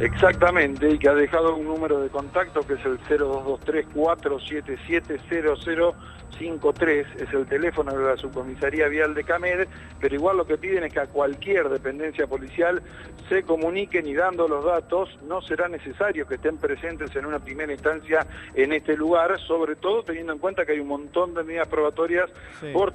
Exactamente, y que ha dejado un número de contacto que es el 0223-477-0053, es el teléfono de la Subcomisaría Vial de Camed, pero igual lo que piden es que a cualquier dependencia policial se comuniquen y dando los datos, no será necesario que estén presentes en una primera instancia en este lugar, sobre todo teniendo en cuenta que hay un montón de medidas probatorias por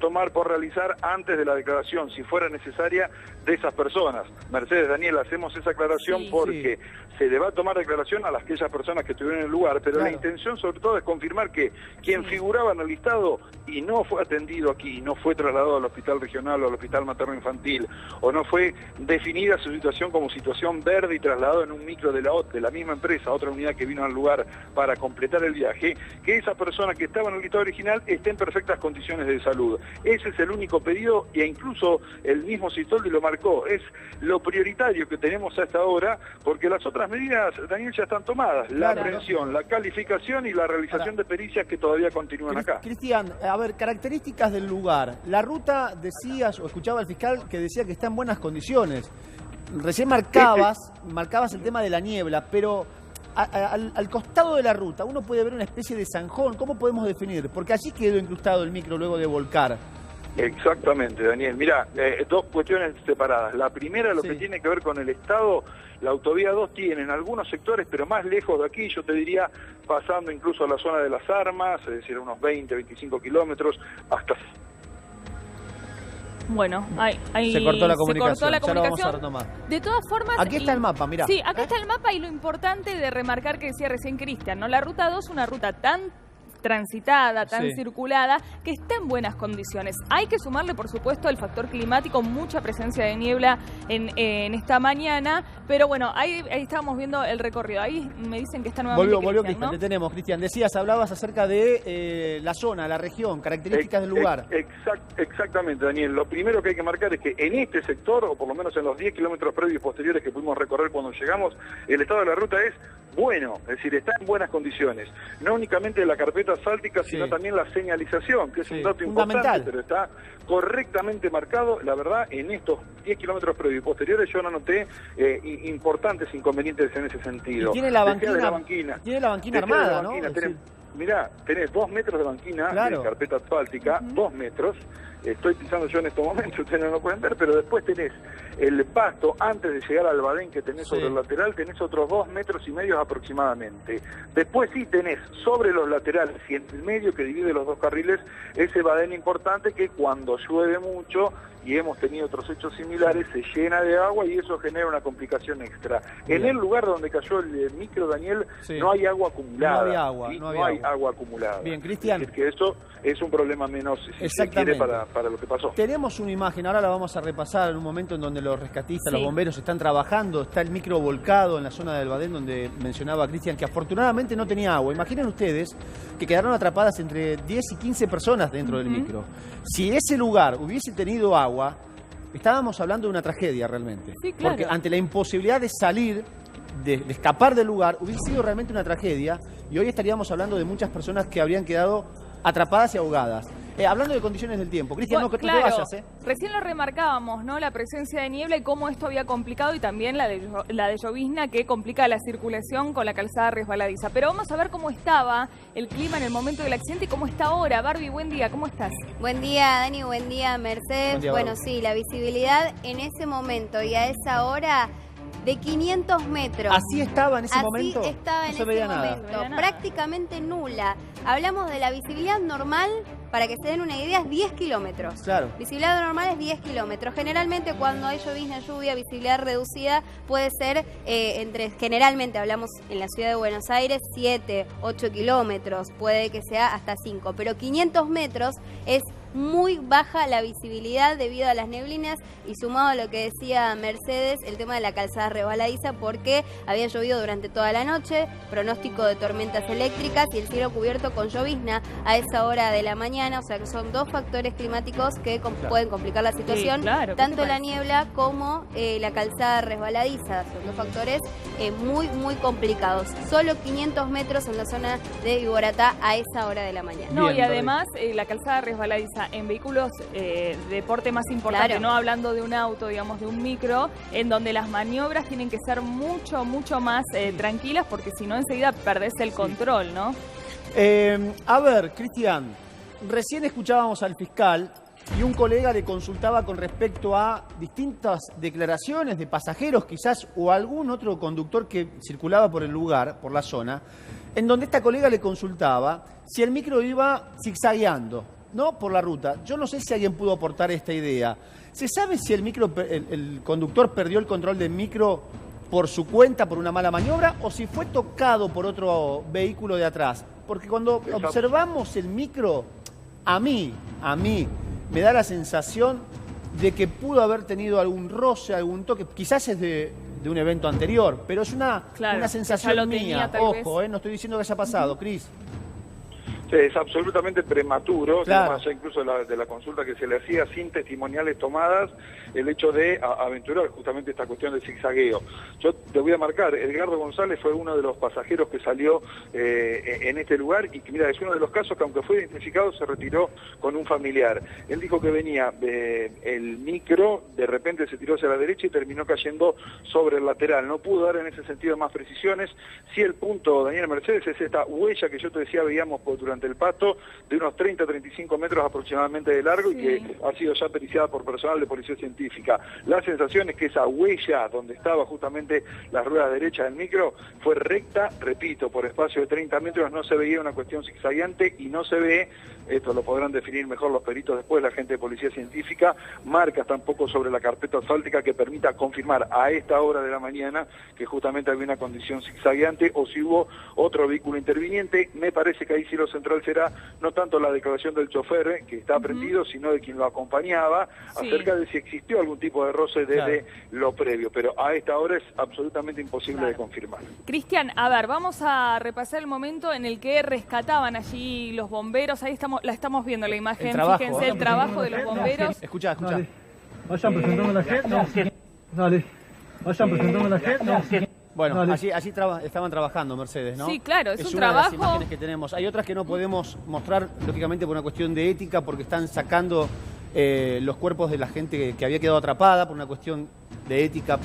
realizar antes de la declaración, si fuera necesaria, de esas personas. Mercedes, Daniel, hacemos esa aclaración porque se le va a tomar declaración a aquellas personas que estuvieron en el lugar, pero la intención sobre todo es confirmar que quien figuraba en el listado y no fue atendido aquí, no fue trasladado al hospital regional o al hospital materno-infantil, o no fue definida su situación como situación verde y trasladado en un micro de la misma empresa a otra unidad que vino al lugar para completar el viaje, que esa persona que estaba en el listado original esté en perfectas condiciones de salud. Ese es el único pedido, e incluso el mismo Citoldi lo marcó, es lo prioritario que tenemos a esta hora, porque las otras medidas, Daniel, ya están tomadas, la aprehensión, la calificación y la realización de pericias que todavía continúan acá. Cristian, a ver, características del lugar. La ruta, decías, o escuchaba al fiscal que decía que está en buenas condiciones. Recién marcabas el tema de la niebla, pero al costado de la ruta uno puede ver una especie de zanjón. ¿Cómo podemos definir? Porque allí quedó incrustado el micro luego de volcar. Exactamente, Daniel. Mirá, dos cuestiones separadas. La primera, lo que tiene que ver con el estado. La autovía 2 tiene en algunos sectores, pero más lejos de aquí, yo te diría, pasando incluso a la zona de las Armas, es decir, unos 20, 25 kilómetros, hasta... Bueno, ahí se cortó la comunicación. Se cortó la comunicación. Ya lo vamos a retomar. De todas formas... Aquí está el mapa, mirá. Sí, acá está el mapa, y lo importante de remarcar que decía recién Cristian, ¿no? La ruta 2 es una ruta tan transitada, tan circulada, que está en buenas condiciones. Hay que sumarle, por supuesto, el factor climático, mucha presencia de niebla en esta mañana, pero bueno, ahí estábamos viendo el recorrido. Ahí me dicen que está nuevamente Volvió Cristian, ¿no? Te tenemos, Cristian. Decías, hablabas acerca de la zona, la región, características del lugar. Exactamente, Daniel. Lo primero que hay que marcar es que en este sector, o por lo menos en los 10 kilómetros previos y posteriores que pudimos recorrer cuando llegamos, el estado de la ruta es bueno, es decir, está en buenas condiciones. No únicamente la carpeta asfáltica, sino también la señalización, que es un dato importante, pero está correctamente marcado. La verdad, en estos 10 kilómetros previos y posteriores yo no noté importantes inconvenientes en ese sentido. Y tiene la banquina, armada, ¿no? Mirá, tenés 2 metros de banquina de carpeta asfáltica, 2 metros. Estoy pisando yo en estos momentos, ustedes no lo pueden ver, pero después tenés el pasto, antes de llegar al badén que tenés sobre el lateral, tenés otros 2,5 metros aproximadamente. Después sí tenés sobre los laterales y en el medio que divide los dos carriles, ese badén importante que cuando llueve mucho, y hemos tenido otros hechos similares, se llena de agua y eso genera una complicación extra. En el lugar donde cayó el micro, Daniel, no hay agua acumulada. No hay agua acumulada. Bien, Cristian. Es decir, que eso es un problema menos, si se quiere, para lo que pasó. Tenemos una imagen, ahora la vamos a repasar, en un momento en donde los rescatistas, los bomberos están trabajando, está el micro volcado en la zona del badén donde mencionaba Cristian, que afortunadamente no tenía agua. Imaginen ustedes que quedaron atrapadas entre 10 y 15 personas dentro del micro. Si ese lugar hubiese tenido agua, estábamos hablando de una tragedia realmente. Sí, claro. Porque ante la imposibilidad de salir, de escapar del lugar, hubiese sido realmente una tragedia, y hoy estaríamos hablando de muchas personas que habrían quedado atrapadas y ahogadas. Hablando de condiciones del tiempo, Cristian, no te vayas. Recién lo remarcábamos, ¿no? La presencia de niebla y cómo esto había complicado, y también la de llovizna que complica la circulación con la calzada resbaladiza. Pero vamos a ver cómo estaba el clima en el momento del accidente y cómo está ahora. Barbie, buen día, ¿cómo estás? Buen día, Dani, buen día, Mercedes. Buen día, bueno, sí, la visibilidad en ese momento y a esa hora de 500 metros. ¿Así estaba en ese momento? Así estaba en ese momento, prácticamente nula. Hablamos de la visibilidad normal, para que se den una idea, es 10 kilómetros. Claro. Visibilidad normal es 10 kilómetros. Generalmente cuando hay llovizna, lluvia, visibilidad reducida puede ser generalmente hablamos en la ciudad de Buenos Aires, 7, 8 kilómetros, puede que sea hasta 5, pero 500 metros es muy baja la visibilidad debido a las neblinas y sumado a lo que decía Mercedes, el tema de la calzada resbaladiza, porque había llovido durante toda la noche, pronóstico de tormentas eléctricas y el cielo cubierto con llovizna a esa hora de la mañana, o sea que son dos factores climáticos que pueden complicar la situación, tanto la niebla como la calzada resbaladiza, son dos factores muy complicados. Solo 500 metros en la zona de Iboratá a esa hora de la mañana. No, y además la calzada resbaladiza pasa en vehículos de porte más importante, Claro. no hablando de un auto, digamos, de un micro, en donde las maniobras tienen que ser mucho más tranquilas, porque si no enseguida perdés el control, ¿no? A ver, Cristian, recién escuchábamos al fiscal y un colega le consultaba con respecto a distintas declaraciones de pasajeros quizás o algún otro conductor que circulaba por el lugar, por la zona, en donde esta colega le consultaba si el micro iba zigzagueando, ¿no?, por la ruta. Yo no sé si alguien pudo aportar esta idea. ¿Se sabe si el conductor perdió el control del micro por su cuenta, por una mala maniobra, o si fue tocado por otro vehículo de atrás? Porque cuando observamos el micro, a mí me da la sensación de que pudo haber tenido algún roce, algún toque, quizás es de un evento anterior, pero es una sensación mía. Ojo, no estoy diciendo que haya pasado, Cris. Sí, es absolutamente prematuro, Claro. más allá incluso de la consulta que se le hacía sin testimoniales tomadas, el hecho de aventurar justamente esta cuestión del zigzagueo. Yo te voy a marcar, Edgardo González fue uno de los pasajeros que salió en este lugar y que, mira, es uno de los casos que aunque fue identificado se retiró con un familiar. Él dijo que venía el micro, de repente se tiró hacia la derecha y terminó cayendo sobre el lateral. No pudo dar en ese sentido más precisiones. Sí, el punto, Daniel Mercedes, es esta huella que yo te decía veíamos durante el pasto de unos 30-35 metros aproximadamente de largo, sí, y que ha sido ya periciada por personal de policía científica. La sensación es que esa huella donde estaba justamente las ruedas derechas del micro fue recta, repito, por espacio de 30 metros, no se veía una cuestión zigzagueante y no se ve, esto lo podrán definir mejor los peritos después, la gente de policía científica, marcas tampoco sobre la carpeta asfáltica que permita confirmar a esta hora de la mañana que justamente había una condición zigzagueante o si hubo otro vehículo interviniente. Me parece que ahí sí lo central será no tanto la declaración del chofer que está aprendido, sino de quien lo acompañaba, sí, acerca de si existió algún tipo de roce desde lo previo, pero a esta hora es absolutamente imposible de confirmar. Cristian, a ver, vamos a repasar el momento en el que rescataban allí los bomberos. Ahí la estamos viendo la imagen, fíjense el trabajo de los bomberos. Escuchá. Dale. Vayan presentando la gente. Dale. Vayan presentando la gente. Bueno, Dale. así estaban trabajando, Mercedes, ¿no? Sí, claro, es un una de las trabajo. imágenes que tenemos. Hay otras que no podemos mostrar, lógicamente, por una cuestión de ética, porque están sacando los cuerpos de la gente que había quedado atrapada, por una cuestión de ética,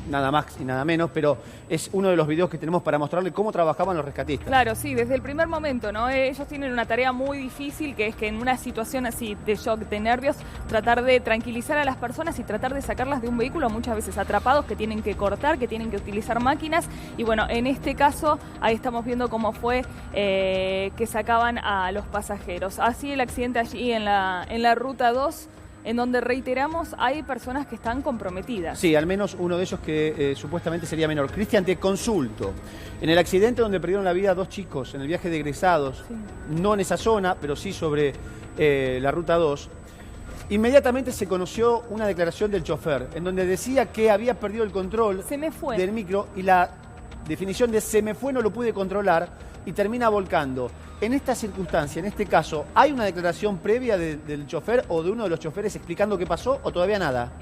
nada más y nada menos, pero es uno de los videos que tenemos para mostrarle cómo trabajaban los rescatistas. Claro, sí, desde el primer momento, ¿no? Ellos tienen una tarea muy difícil, que es que en una situación así de shock, de nervios, tratar de tranquilizar a las personas y tratar de sacarlas de un vehículo muchas veces atrapados, que tienen que cortar, que tienen que utilizar máquinas. Y bueno, en este caso, ahí estamos viendo cómo fue que sacaban a los pasajeros. Así el accidente allí en la Ruta 2, en donde, reiteramos, hay personas que están comprometidas. Sí, al menos uno de ellos que supuestamente sería menor. Cristian, te consulto. En el accidente donde perdieron la vida 2 chicos, en el viaje de egresados, Sí. no en esa zona, pero sí sobre la Ruta 2, inmediatamente se conoció una declaración del chofer, en donde decía que había perdido el control Se me fue. del micro, y la definición de se me fue, no lo pude controlar, y termina volcando. En esta circunstancia, en este caso, ¿hay una declaración previa del chofer o de uno de los choferes explicando qué pasó o todavía nada?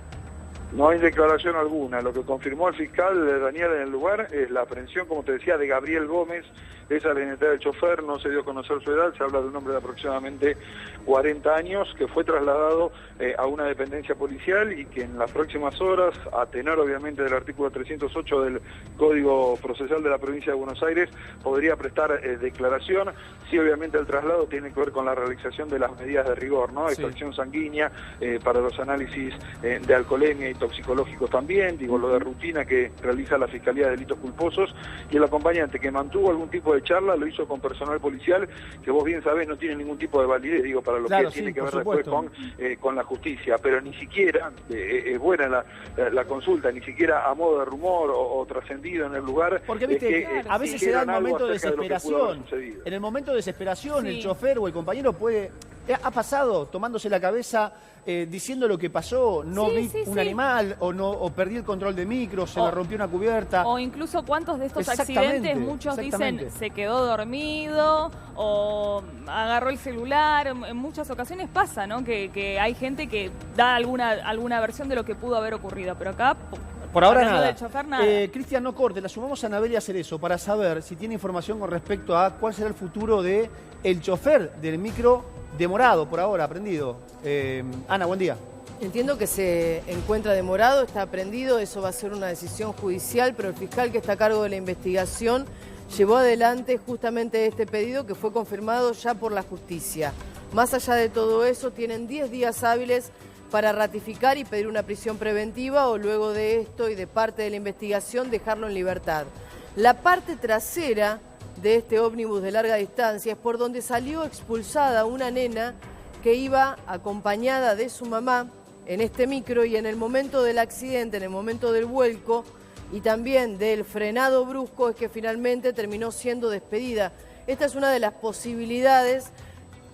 No hay declaración alguna. Lo que confirmó el fiscal Daniel en el lugar es la aprehensión, como te decía, de Gabriel Gómez. Esa es la identidad del chofer, no se dio a conocer su edad, se habla de un hombre de aproximadamente 40 años que fue trasladado a una dependencia policial y que en las próximas horas, a tenor obviamente del artículo 308 del Código Procesal de la Provincia de Buenos Aires, podría prestar declaración. Sí, obviamente el traslado tiene que ver con la realización de las medidas de rigor, ¿no? Extracción sanguínea para los análisis de alcoholemia y toxicológicos también, digo, lo de rutina que realiza la Fiscalía de Delitos Culposos, y el acompañante que mantuvo algún tipo de charla lo hizo con personal policial que vos bien sabés no tiene ningún tipo de validez, digo, para lo Claro, que tiene sí, que ver por después supuesto. con la justicia, pero ni siquiera, es buena la consulta, ni siquiera a modo de rumor o trascendido en el lugar. Porque, viste, a veces se da el momento de desesperación. En el momento de desesperación, Sí. el chofer o el compañero puede... Ha pasado tomándose la cabeza, diciendo lo que pasó, no Sí, vi sí, un sí. animal, o perdí el control de micro, se me rompió una cubierta. O incluso cuántos de estos Exactamente, accidentes, muchos exactamente. dicen se quedó dormido o agarró el celular. En muchas ocasiones pasa, ¿no? Que hay gente que da alguna versión de lo que pudo haber ocurrido, pero acá... Por ahora hablando nada. del chofer, nada. Cristian, no corte, la sumamos a Anabel y a Cerezo para saber si tiene información con respecto a cuál será el futuro de el chofer del micro demorado por ahora, prendido. Ana, buen día. Entiendo que se encuentra demorado, está prendido, eso va a ser una decisión judicial, pero el fiscal que está a cargo de la investigación llevó adelante justamente este pedido que fue confirmado ya por la justicia. Más allá de todo eso, tienen 10 días hábiles para ratificar y pedir una prisión preventiva o luego de esto y de parte de la investigación dejarlo en libertad. La parte trasera de este ómnibus de larga distancia es por donde salió expulsada una nena que iba acompañada de su mamá en este micro y en el momento del accidente, en el momento del vuelco y también del frenado brusco es que finalmente terminó siendo despedida. Esta es una de las posibilidades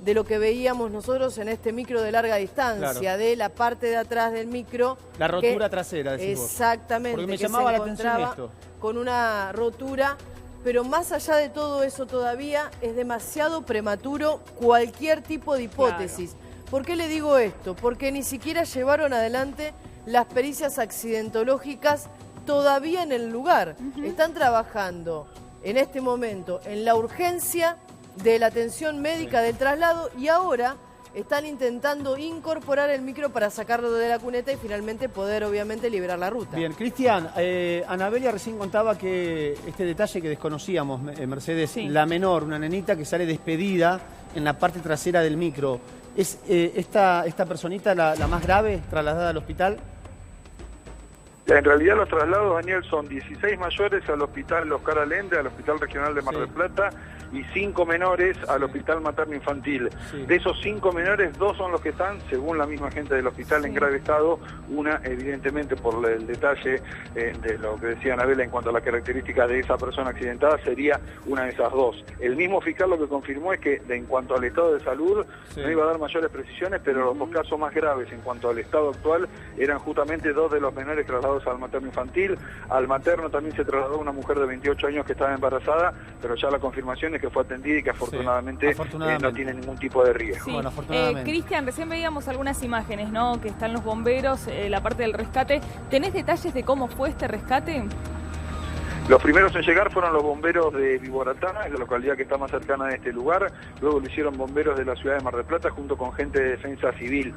de lo que veíamos nosotros en este micro de larga distancia, claro, de la parte de atrás del micro. La rotura trasera, decís vos. Exactamente. Porque me llamaba la atención esto. Con una rotura, pero más allá de todo eso todavía es demasiado prematuro cualquier tipo de hipótesis. Claro. ¿Por qué le digo esto? Porque ni siquiera llevaron adelante las pericias accidentológicas todavía en el lugar. Están trabajando en este momento en la urgencia de la atención médica del traslado y ahora están intentando incorporar el micro para sacarlo de la cuneta y finalmente poder obviamente liberar la ruta. Bien, Cristian, Anabelia recién contaba que este detalle que desconocíamos, Mercedes, sí, la menor, una nenita que sale despedida en la parte trasera del micro. ¿Es esta personita la más grave trasladada al hospital? En realidad los traslados, Daniel, son 16 mayores al hospital Oscar Allende, al Hospital Regional de Mar del Plata, y 5 menores al Hospital Materno Infantil. Sí. De esos 5 menores, 2 son los que están, según la misma gente del hospital, en grave estado. Una, evidentemente, por el detalle de lo que decía Anabela en cuanto a la característica de esa persona accidentada, sería una de esas 2. El mismo fiscal lo que confirmó es que, en cuanto al estado de salud, no iba a dar mayores precisiones, pero los 2 casos más graves en cuanto al estado actual eran justamente 2 de los menores trasladados al materno infantil. Al materno también se trasladó una mujer de 28 años que estaba embarazada, pero ya la confirmación es que fue atendida y que afortunadamente, no tiene ningún tipo de riesgo. Sí. Bueno, Cristian, recién veíamos algunas imágenes, ¿no? Que están los bomberos, la parte del rescate. ¿Tenés detalles de cómo fue este rescate? Los primeros en llegar fueron los bomberos de Viboratá, es la localidad que está más cercana de este lugar. Luego lo hicieron bomberos de la ciudad de Mar del Plata junto con gente de defensa civil.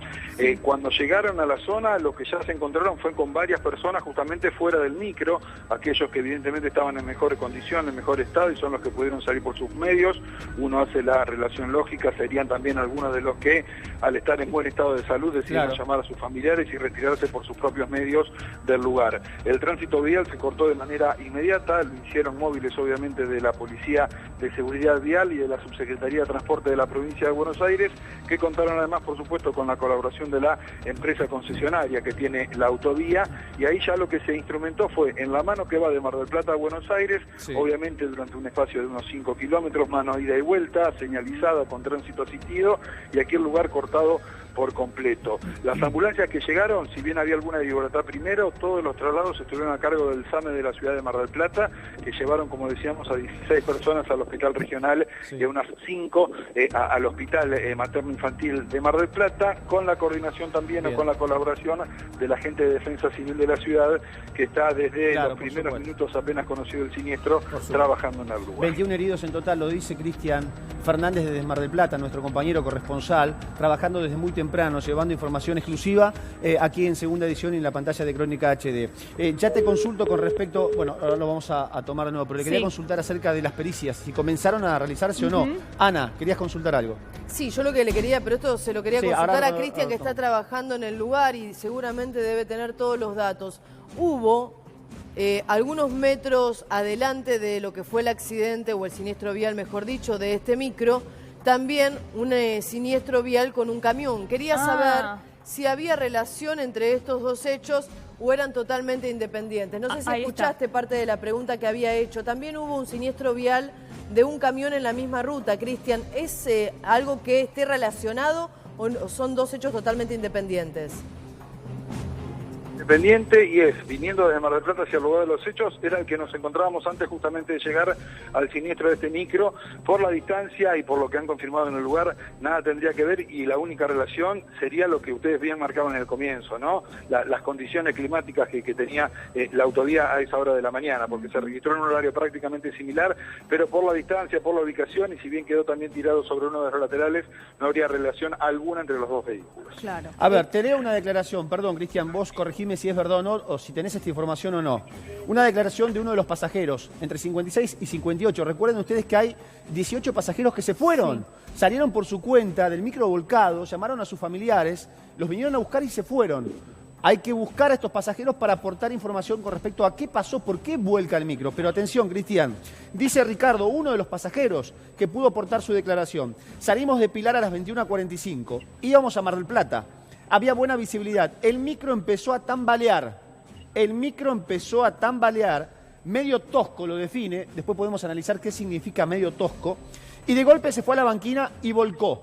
Cuando llegaron a la zona, lo que ya se encontraron fue con varias personas justamente fuera del micro, aquellos que evidentemente estaban en mejor condición, en mejor estado y son los que pudieron salir por sus medios. Uno hace la relación lógica, serían también algunos de los que al estar en buen estado de salud decidieron llamar a sus familiares y retirarse por sus propios medios del lugar. El tránsito vial se cortó de manera inmediata. Lo hicieron móviles obviamente de la Policía de Seguridad Vial y de la Subsecretaría de Transporte de la Provincia de Buenos Aires, que contaron además por supuesto con la colaboración de la empresa concesionaria que tiene la autovía, y ahí ya lo que se instrumentó fue en la mano que va de Mar del Plata a Buenos Aires, obviamente durante un espacio de unos 5 kilómetros, mano ida y vuelta, señalizada con tránsito asistido, y aquí el lugar cortado por completo. Las ambulancias que llegaron, si bien había alguna de Viboratá primero, todos los traslados estuvieron a cargo del SAME de la ciudad de Mar del Plata, que llevaron, como decíamos, a 16 personas al hospital regional y a unas 5 al hospital materno infantil de Mar del Plata, con la coordinación también o con la colaboración de la gente de defensa civil de la ciudad, que está desde los primeros minutos apenas conocido el siniestro, trabajando en el lugar. 21 heridos en total, lo dice Cristian Fernández desde Mar del Plata, nuestro compañero corresponsal, trabajando desde muy temprano, llevando información exclusiva aquí en Segunda Edición y en la pantalla de Crónica HD. Ya te consulto con respecto, bueno, ahora lo vamos a tomar de nuevo, pero le quería consultar acerca de las pericias, si comenzaron a realizarse o no. Ana, ¿querías consultar algo? Sí, yo lo que le quería, pero esto se lo quería consultar a Cristian, que está trabajando en el lugar y seguramente debe tener todos los datos. Hubo algunos metros adelante de lo que fue el accidente o el siniestro vial, mejor dicho, de este micro, también un siniestro vial con un camión. Quería saber si había relación entre estos 2 hechos o eran totalmente independientes. No sé si escuchaste parte de la pregunta que había hecho. También hubo un siniestro vial de un camión en la misma ruta, Cristian. ¿Es algo que esté relacionado o son 2 hechos totalmente independientes? independiente y es, viniendo desde Mar del Plata hacia el lugar de los hechos, era el que nos encontrábamos antes justamente de llegar al siniestro de este micro. Por la distancia y por lo que han confirmado en el lugar, nada tendría que ver y la única relación sería lo que ustedes bien marcaban en el comienzo, ¿no? Las condiciones climáticas que tenía la autovía a esa hora de la mañana, porque se registró en un horario prácticamente similar, pero por la distancia, por la ubicación y si bien quedó también tirado sobre uno de los laterales, no habría relación alguna entre los dos vehículos. Claro. A ver, te leo una declaración, perdón Cristian, vos corregime si es verdad o no, o si tenés esta información o no. Una declaración de uno de los pasajeros, entre 56 y 58. Recuerden ustedes que hay 18 pasajeros que se fueron, salieron por su cuenta del micro volcado, llamaron a sus familiares, los vinieron a buscar y se fueron. Hay que buscar a estos pasajeros para aportar información con respecto a qué pasó, por qué vuelca el micro. Pero atención, Cristian, dice Ricardo, uno de los pasajeros que pudo aportar su declaración. Salimos de Pilar a las 21:45, íbamos a Mar del Plata. Había buena visibilidad. El micro empezó a tambalear. Medio tosco lo define. Después podemos analizar qué significa medio tosco. Y de golpe se fue a la banquina y volcó.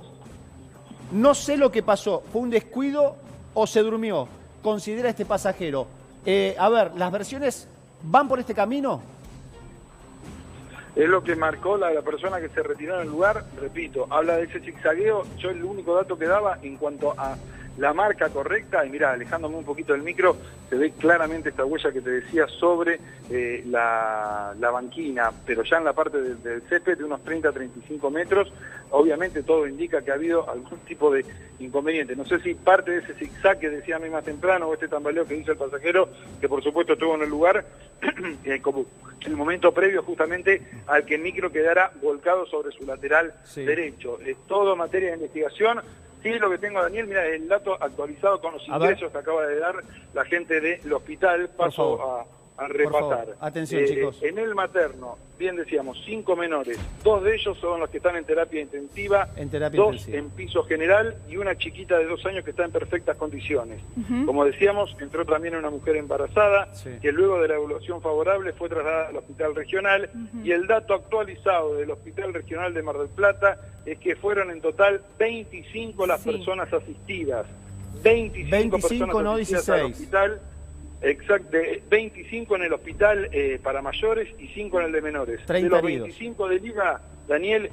No sé lo que pasó. ¿Fue un descuido o se durmió? Considera este pasajero. A ver, ¿las versiones van por este camino? Es lo que marcó la persona que se retiró del lugar. Repito, habla de ese zigzagueo. Yo el único dato que daba en cuanto a la marca correcta, y mirá, alejándome un poquito del micro, se ve claramente esta huella que te decía sobre la banquina, pero ya en la parte del césped de unos 30-35 metros. Obviamente todo indica que ha habido algún tipo de inconveniente. No sé si parte de ese zigzag que decía a mí más temprano, o este tambaleo que hizo el pasajero, que por supuesto estuvo en el lugar, como el momento previo justamente al que el micro quedara volcado sobre su lateral derecho. Es todo materia de investigación. Sí, lo que tengo, Daniel, mira, el dato actualizado con los ingresos que acaba de dar la gente del hospital, paso a repasar. Atención, chicos. En el materno, bien decíamos, 5 menores, 2 de ellos son los que están en terapia intensiva, 2 en piso general y una chiquita de 2 años que está en perfectas condiciones. Como decíamos, entró también una mujer embarazada, que luego de la evaluación favorable fue trasladada al hospital regional, y el dato actualizado del hospital regional de Mar del Plata es que fueron en total 25 las personas asistidas. 25 personas no asistidas 16. al hospital. Exacto, 25 en el hospital para mayores y 5 en el de menores. De los 25 de liga, Daniel,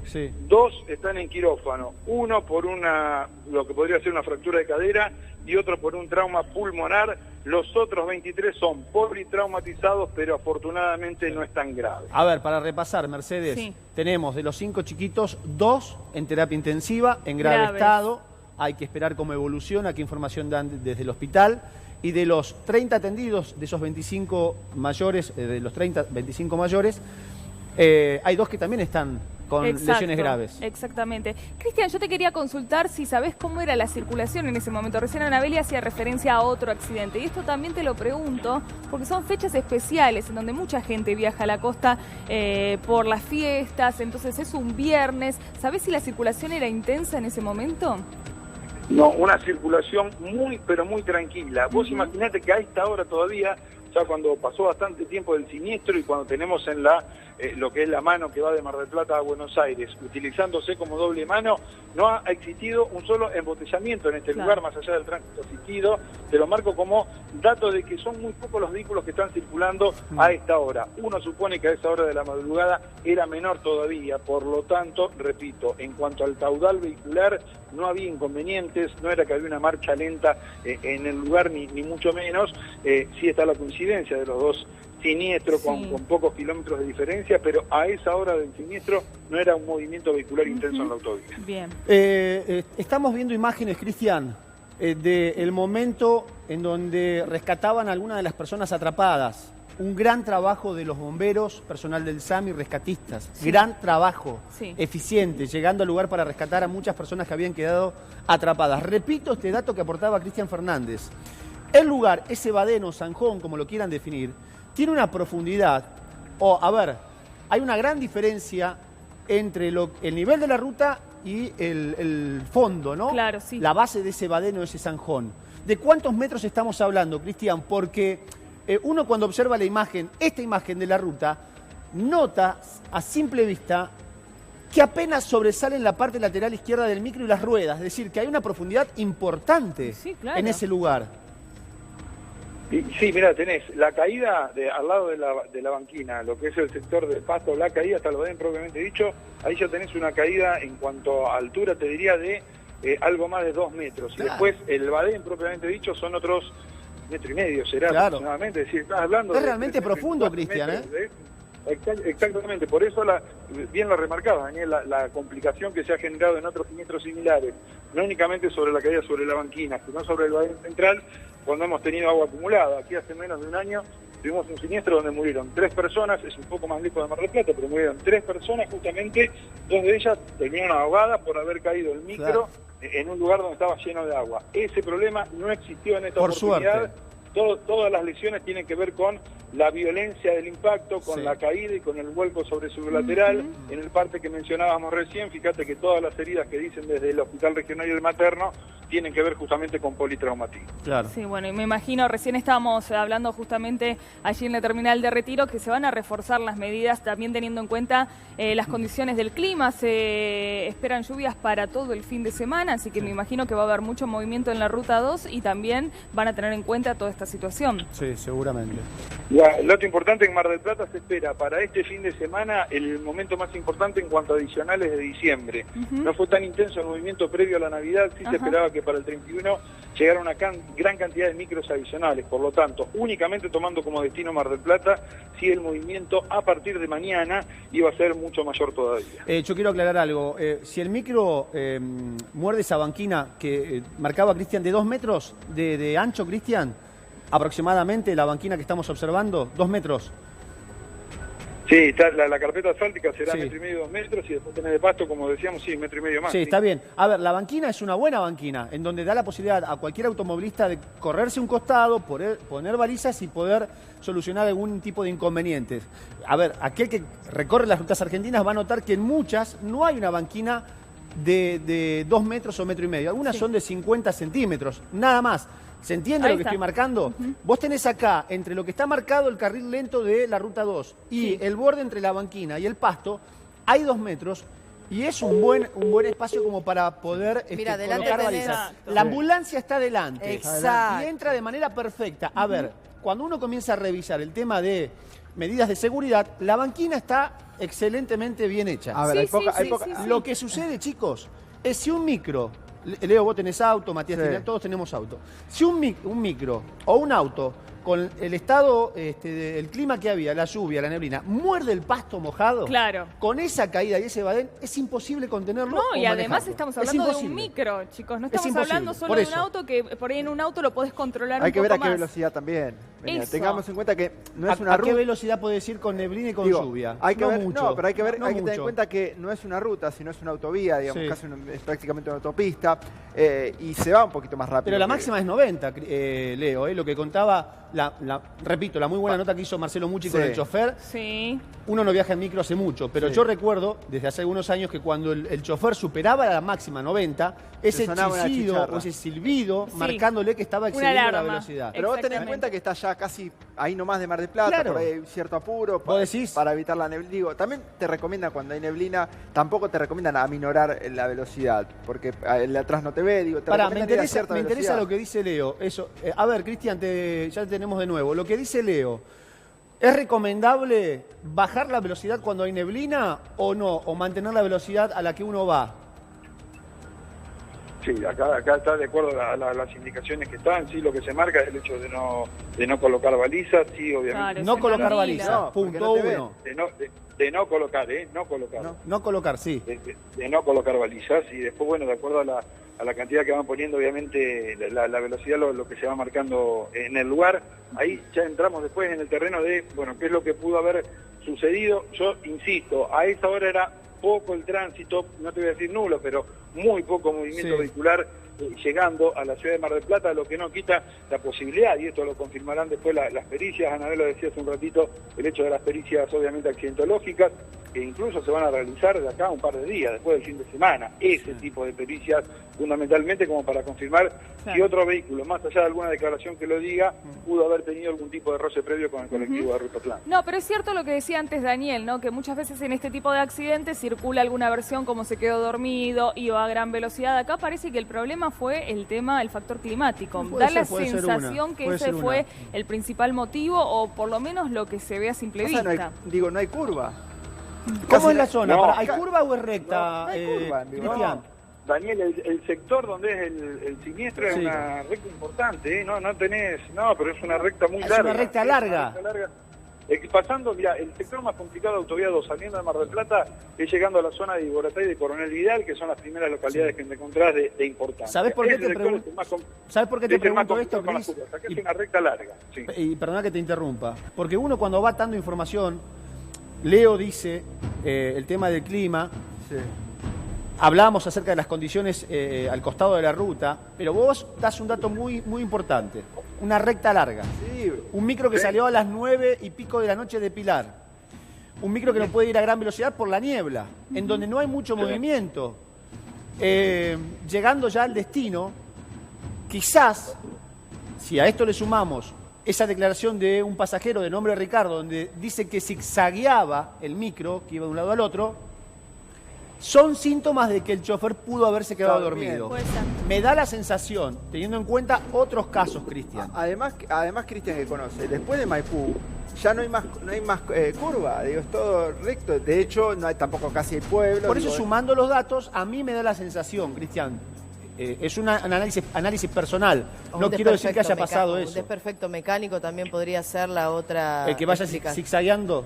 2 están en quirófano. Uno por lo que podría ser una fractura de cadera y otro por un trauma pulmonar. Los otros 23 son politraumatizados, pero afortunadamente no es tan grave. A ver, para repasar, Mercedes, tenemos de los 5 chiquitos, 2 en terapia intensiva, en grave estado. Hay que esperar cómo evoluciona, qué información dan desde el hospital. Y de los 30 atendidos, de esos 25 mayores, hay 2 que también están con lesiones graves. Exactamente. Cristian, yo te quería consultar si sabés cómo era la circulación en ese momento. Recién Anabeli hacía referencia a otro accidente. Y esto también te lo pregunto, porque son fechas especiales en donde mucha gente viaja a la costa por las fiestas, entonces es un viernes. ¿Sabés si la circulación era intensa en ese momento? No, una circulación muy, pero muy tranquila. Vos imaginate que a esta hora todavía, ya cuando pasó bastante tiempo del siniestro y cuando tenemos en lo que es la mano que va de Mar del Plata a Buenos Aires, utilizándose como doble mano, no ha existido un solo embotellamiento en este lugar, más allá del tránsito asistido. Te lo marco como dato de que son muy pocos los vehículos que están circulando a esta hora. Uno supone que a esa hora de la madrugada era menor todavía, por lo tanto, repito, en cuanto al caudal vehicular, no había inconvenientes, no era que había una marcha lenta en el lugar, ni mucho menos. Sí está la coincidencia de los dos siniestros con pocos kilómetros de diferencia, pero a esa hora del siniestro no era un movimiento vehicular intenso en la autovía. Bien. Estamos viendo imágenes, Cristian, del momento en donde rescataban a algunas de las personas atrapadas. Un gran trabajo de los bomberos, personal del SAMI, rescatistas. Gran trabajo, eficiente, llegando al lugar para rescatar a muchas personas que habían quedado atrapadas. Repito este dato que aportaba Cristian Fernández. El lugar, ese Badeno, Sanjón, como lo quieran definir, tiene una profundidad, hay una gran diferencia entre el nivel de la ruta y el fondo, ¿no? Claro, sí. La base de ese Badeno, ese Sanjón. ¿De cuántos metros estamos hablando, Cristian? Porque uno cuando observa la imagen, esta imagen de la ruta, nota a simple vista que apenas sobresale en la parte lateral izquierda del micro y las ruedas. Es decir, que hay una profundidad importante en ese lugar. Sí, mira, tenés la caída al lado de la banquina, lo que es el sector del pasto, la caída hasta el badén propiamente dicho, ahí ya tenés una caída en cuanto a altura, te diría, de algo más de 2 metros. Claro. Y después el badén propiamente dicho son otros 1,5 metros, será aproximadamente. Es decir, estás hablando es realmente profundo, Cristian, Exactamente, por eso bien lo remarcaba Daniel, la complicación que se ha generado en otros siniestros similares, no únicamente sobre la caída sobre la banquina, sino sobre el badén central, cuando hemos tenido agua acumulada. Aquí hace menos de un año tuvimos un siniestro donde murieron 3 personas, es un poco más lejos de Mar del Plata, pero murieron 3 personas justamente, 2 de ellas terminaron ahogadas por haber caído el micro en un lugar donde estaba lleno de agua. Ese problema no existió en esta oportunidad. Suerte. Todas las lesiones tienen que ver con la violencia del impacto, con la caída y con el vuelco sobre su lateral. En el parte que mencionábamos recién, fíjate que todas las heridas que dicen desde el Hospital Regional y el Materno tienen que ver justamente con politraumatismo. Claro. Sí, bueno, y me imagino, recién estábamos hablando justamente allí en la terminal de Retiro, que se van a reforzar las medidas también teniendo en cuenta las condiciones del clima. Se esperan lluvias para todo el fin de semana, así que me imagino que va a haber mucho movimiento en la Ruta 2 y también van a tener en cuenta toda esta situación. Sí, seguramente. El dato importante, en Mar del Plata se espera para este fin de semana el momento más importante en cuanto a adicionales de diciembre. No fue tan intenso el movimiento previo a la Navidad, sí se esperaba que para el 31 llegara una gran cantidad de micros adicionales. Por lo tanto, únicamente tomando como destino Mar del Plata, sí el movimiento a partir de mañana iba a ser mucho mayor todavía. Yo quiero aclarar algo. Si el micro muerde esa banquina que marcaba Cristian de 2 metros de ancho, Cristian, aproximadamente la banquina que estamos observando, 2 metros. Sí, está, la carpeta asfáltica será 1,5 metros, 2 metros, y después tenés de pasto, como decíamos, 1,5 metros más. Sí, está bien. A ver, la banquina es una buena banquina, en donde da la posibilidad a cualquier automovilista de correrse un costado, poner balizas y poder solucionar algún tipo de inconvenientes. A ver, aquel que recorre las rutas argentinas va a notar que en muchas no hay una banquina de 2 metros o 1,5 metros. Algunas son de 50 centímetros, nada más. ¿Se entiende lo que estoy marcando? Vos tenés acá, entre lo que está marcado el carril lento de la Ruta 2 y el borde entre la banquina y el pasto, hay 2 metros y es un buen espacio como para poder colocar balizas. La ambulancia está adelante. Exacto. Y entra de manera perfecta. A ver, cuando uno comienza a revisar el tema de medidas de seguridad, la banquina está excelentemente bien hecha. A ver, Lo que sucede, chicos, es si un micro... Leo, vos tenés auto, Matías, todos tenemos auto. Si un micro o un auto con el estado, el clima que había, la lluvia, la neblina, muerde el pasto mojado, con esa caída y ese badén, es imposible contenerlo. No, y además estamos hablando de un micro, chicos. No estamos hablando solo de un auto que por ahí en un auto lo podés controlar un poco más. Hay que ver a qué velocidad también. Tengamos en cuenta que no es una ruta. ¿A qué velocidad podés ir con neblina y con lluvia? Hay que ver, mucho. No, pero hay que tener en cuenta que no es una ruta, sino es una autovía, digamos, casi es prácticamente una autopista, y se va un poquito más rápido. Pero la máxima es 90, Leo, lo que contaba, repito, la muy buena nota que hizo Marcelo Mucci con el chofer. Sí. Uno no viaja en micro hace mucho, pero yo recuerdo desde hace algunos años que cuando el chofer superaba la máxima 90, ese chillido o ese silbido marcándole que estaba excediendo la velocidad. Pero vos tenés en cuenta que está ya casi ahí nomás de Mar del Plata, por ahí hay cierto apuro para evitar la neblina. Digo, también te recomiendan cuando hay neblina, tampoco te recomiendan aminorar la velocidad, porque el de atrás no te ve. Digo, me interesa lo que dice Leo. Eso. A ver, Cristian, ya tenemos de nuevo. Lo que dice Leo, ¿es recomendable bajar la velocidad cuando hay neblina o no? ¿O mantener la velocidad a la que uno va? Sí, acá está de acuerdo a las indicaciones que están. Sí, lo que se marca es el hecho de no colocar balizas. Sí, obviamente. No colocar balizas, punto 1. De no colocar, no colocar. No colocar, sí. De no colocar balizas, y después, bueno, de acuerdo a la cantidad que van poniendo, obviamente, la velocidad, lo que se va marcando en el lugar. Ahí ya entramos después en el terreno de, bueno, qué es lo que pudo haber sucedido. Yo insisto, a esa hora era poco el tránsito, no te voy a decir nulo, pero muy poco movimiento vehicular llegando a la ciudad de Mar del Plata, lo que no quita la posibilidad, y esto lo confirmarán después las pericias. Anabel lo decía hace un ratito, el hecho de las pericias obviamente accidentológicas, que incluso se van a realizar de acá un par de días, después del fin de semana, ese tipo de pericias, fundamentalmente como para confirmar si otro vehículo, más allá de alguna declaración que lo diga, pudo haber tenido algún tipo de roce previo con el colectivo de Ruta Plan. No, pero es cierto lo que decía antes Daniel, ¿no? Que muchas veces en este tipo de accidentes circula alguna versión como se quedó dormido, iba a gran velocidad. Acá parece que el problema fue el factor climático. Da la sensación que ese fue el principal motivo, o por lo menos lo que se ve a simple vista. No hay curva. ¿Cómo es la zona? ¿Hay curva o es recta? No hay curva, Cristian. Daniel, el sector donde es el siniestro es una recta importante, ¿eh? Pero es una recta muy larga. Es una recta larga. Pasando, mira, el sector más complicado de Autovía 2, saliendo de Mar del Plata, es llegando a la zona de Iboratá y de Coronel Vidal, que son las primeras localidades que te encontrás de importancia. ¿Sabes por qué te pregunto esto, Cris? Acá es una recta larga. Sí. Y perdona que te interrumpa, porque uno cuando va dando información, Leo dice el tema del clima, hablamos acerca de las condiciones al costado de la ruta, pero vos das un dato muy, muy importante. Una recta larga. Sí. Un micro que salió a las 9 y pico de la noche de Pilar. Un micro que no puede ir a gran velocidad por la niebla, en donde no hay mucho movimiento. Llegando ya al destino, quizás, si a esto le sumamos esa declaración de un pasajero de nombre Ricardo, donde dice que zigzagueaba el micro, que iba de un lado al otro, son síntomas de que el chofer pudo haberse quedado dormido. Me da la sensación, teniendo en cuenta otros casos, Cristian. Además Cristian, que conoce, después de Maipú, ya no hay más curva, es todo recto. De hecho, no hay tampoco casi pueblo. Por eso, sumando los datos, a mí me da la sensación, Cristian, es un análisis personal. No quiero decir que haya pasado eso. Un desperfecto mecánico también podría ser la otra. El que vaya zigzagueando.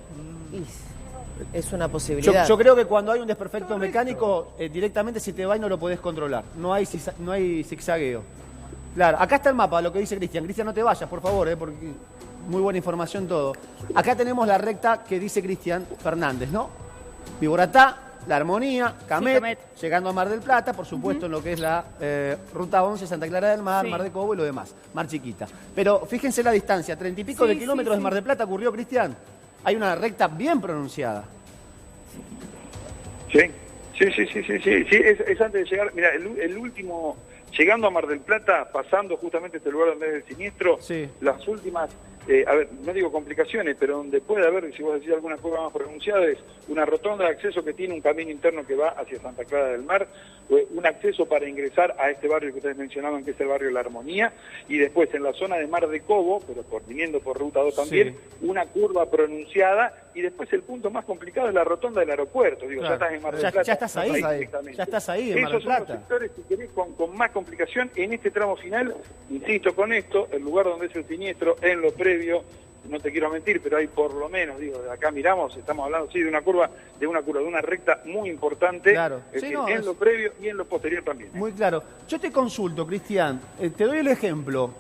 Es una posibilidad. Yo creo que cuando hay un desperfecto mecánico, directamente se te va y no lo podés controlar. No hay zigzagueo. Claro, acá está el mapa, lo que dice Cristian. Cristian, no te vayas, por favor, porque muy buena información todo. Acá tenemos la recta que dice Cristian Fernández, ¿no? Iboratá, La Armonía, Camet, llegando a Mar del Plata, por supuesto, en lo que es la Ruta 11, Santa Clara del Mar, Mar de Cobo y lo demás, Mar Chiquita. Pero fíjense la distancia, 30 y pico de kilómetros de Mar del Plata ocurrió, Cristian. Hay una recta bien pronunciada. Sí, es antes de llegar. Mira, el último, llegando a Mar del Plata, pasando justamente este lugar donde es el siniestro, las últimas, no digo complicaciones, pero donde puede haber, si vos decís alguna cosa más pronunciada, es una rotonda de acceso que tiene un camino interno que va hacia Santa Clara del Mar, un acceso para ingresar a este barrio que ustedes mencionaban, que es el barrio La Armonía, y después en la zona de Mar de Cobo, pero viniendo por Ruta 2 también, una curva pronunciada, y después el punto más complicado es la rotonda del aeropuerto. Digo, ya estás en Mar del Plata. Ya estás ahí, ya estás ahí en Mar del Plata. Esos son los sectores, si querés, con más complicación en este tramo final. Insisto con esto, el lugar donde es el siniestro, en lo previo, no te quiero mentir, pero hay por lo menos, de acá miramos, estamos hablando de una recta muy importante, claro. En lo previo y en lo posterior también. Muy claro. Yo te consulto, Cristian, te doy el ejemplo.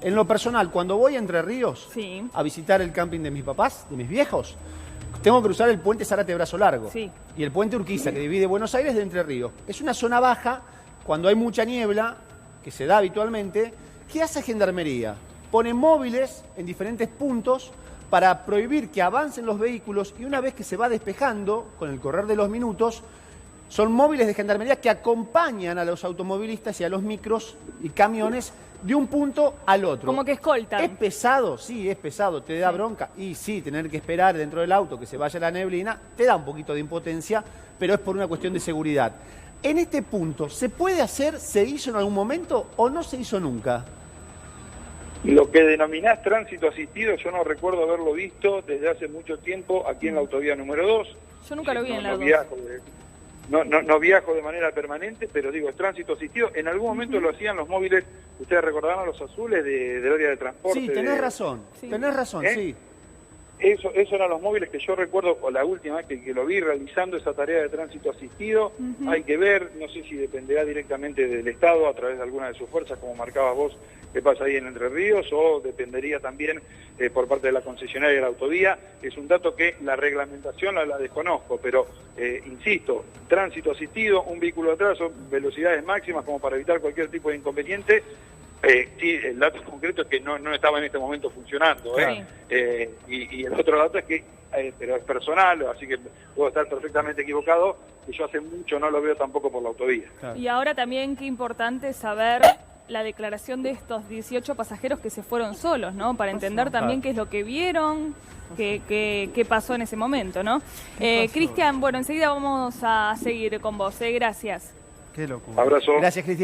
En lo personal, cuando voy a Entre Ríos a visitar el camping de mis papás, de mis viejos, tengo que cruzar el puente Zárate Brazo Largo y el puente Urquiza, que divide Buenos Aires de Entre Ríos. Es una zona baja, cuando hay mucha niebla, que se da habitualmente. ¿Qué hace Gendarmería? Pone móviles en diferentes puntos para prohibir que avancen los vehículos, y una vez que se va despejando, con el correr de los minutos, son móviles de Gendarmería que acompañan a los automovilistas y a los micros y camiones de un punto al otro. Como que escoltan. ¿Es pesado? Sí, es pesado. ¿Te da bronca? Y sí, tener que esperar dentro del auto que se vaya la neblina, te da un poquito de impotencia, pero es por una cuestión de seguridad. En este punto, ¿se puede hacer, se hizo en algún momento o no se hizo nunca? Lo que denominás tránsito asistido, yo no recuerdo haberlo visto desde hace mucho tiempo aquí en la autovía número 2. Yo nunca lo vi en la 2. No viajo de manera permanente, pero digo, es tránsito asistido. En algún momento lo hacían los móviles, ustedes recordarán los azules del área de transporte. Sí, tenés razón, sí. Eso eran los móviles que yo recuerdo, o la última vez que lo vi realizando esa tarea de tránsito asistido. Hay que ver, no sé si dependerá directamente del Estado a través de alguna de sus fuerzas, como marcabas vos, que pasa ahí en Entre Ríos, o dependería también por parte de la concesionaria de la autovía. Es un dato que la reglamentación la desconozco, pero insisto, tránsito asistido, un vehículo atrás, son velocidades máximas como para evitar cualquier tipo de inconveniente. Sí, el dato concreto es que no estaba en este momento funcionando. Y el otro dato es que, pero es personal, así que puedo estar perfectamente equivocado, y yo hace mucho no lo veo tampoco por la autovía. Claro. Y ahora también qué importante saber la declaración de estos 18 pasajeros que se fueron solos, ¿no? Para entender también qué es lo que vieron, qué pasó en ese momento, ¿no? Cristian, bueno, enseguida vamos a seguir con vos, gracias. Qué locura. Abrazo. Gracias, Cristian.